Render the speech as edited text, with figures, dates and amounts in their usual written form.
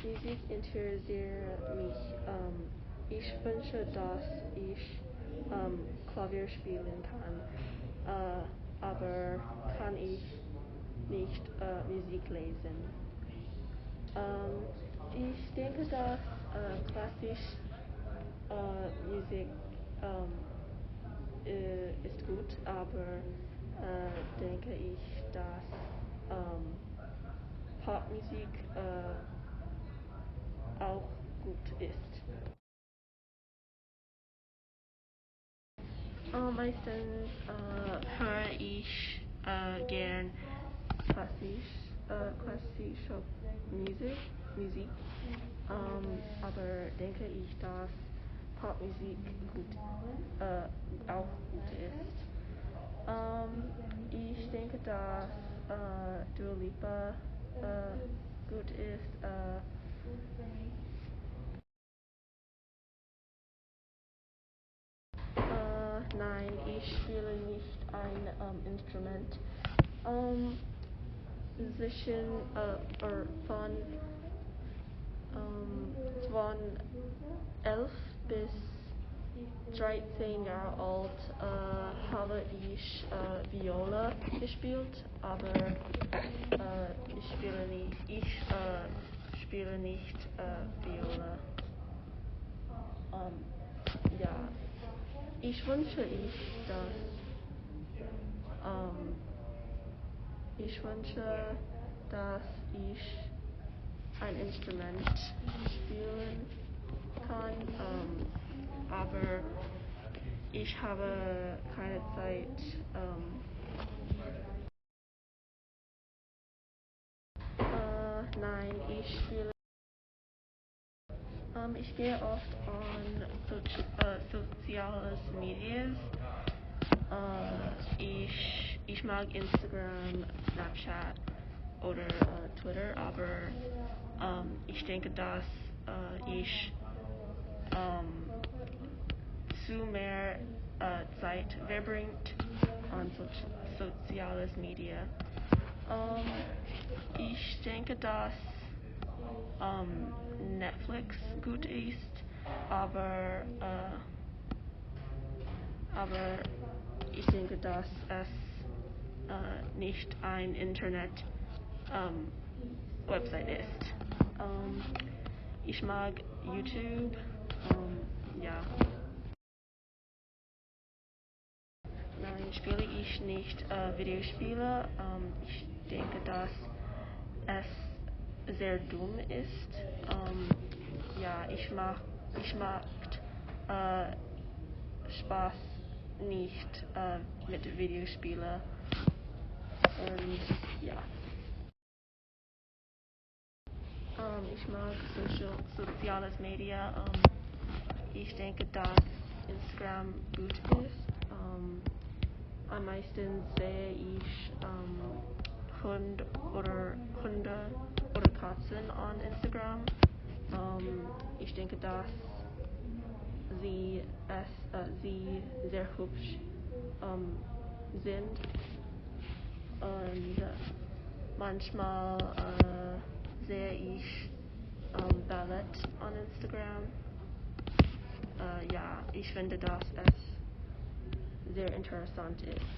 Musik interessiert mich. Ich wünsche, dass ich Klavier spielen kann, aber kann ich nicht Musik lesen. Ich denke, dass klassische Musik ist gut, aber denke ich, dass Popmusik auch gut ist. Meistens höre ich gern klassische Musik, aber denke ich, dass Popmusik auch gut ist. Ich denke, dass Dua Lipa gut ist. Nein, ich spiele nicht ein Instrument. Von 11 bis 13 Jahre alt habe ich Viola gespielt, aber ich spiele nicht Viola. Ja, ich wünsche dass ich ein Instrument spielen kann, aber ich habe keine Zeit. Nein, ich gehe oft an soziales Medias. Ich mag Instagram, Snapchat oder Twitter, aber ich denke, dass ich zu mehr Zeit verbringt an soziales Media. Ich denke, dass Netflix gut ist, aber ich denke, dass es nicht ein Internet-Website ist. Ich mag YouTube, ja. Nein, spiele ich nicht Videospiele. Ich denke, dass es sehr dumm ist. Ja, ich mag Spaß nicht mit Videospielen. Und ja. Ich mag soziales Media. Ich denke, dass Instagram gut ist. Am meisten sehe ich Hunde oder Katzen an Instagram. Ich denke, dass sie sehr hübsch sind. Und manchmal sehe ich Ballett an Instagram. Ja, ich finde, dass es sehr interessant ist.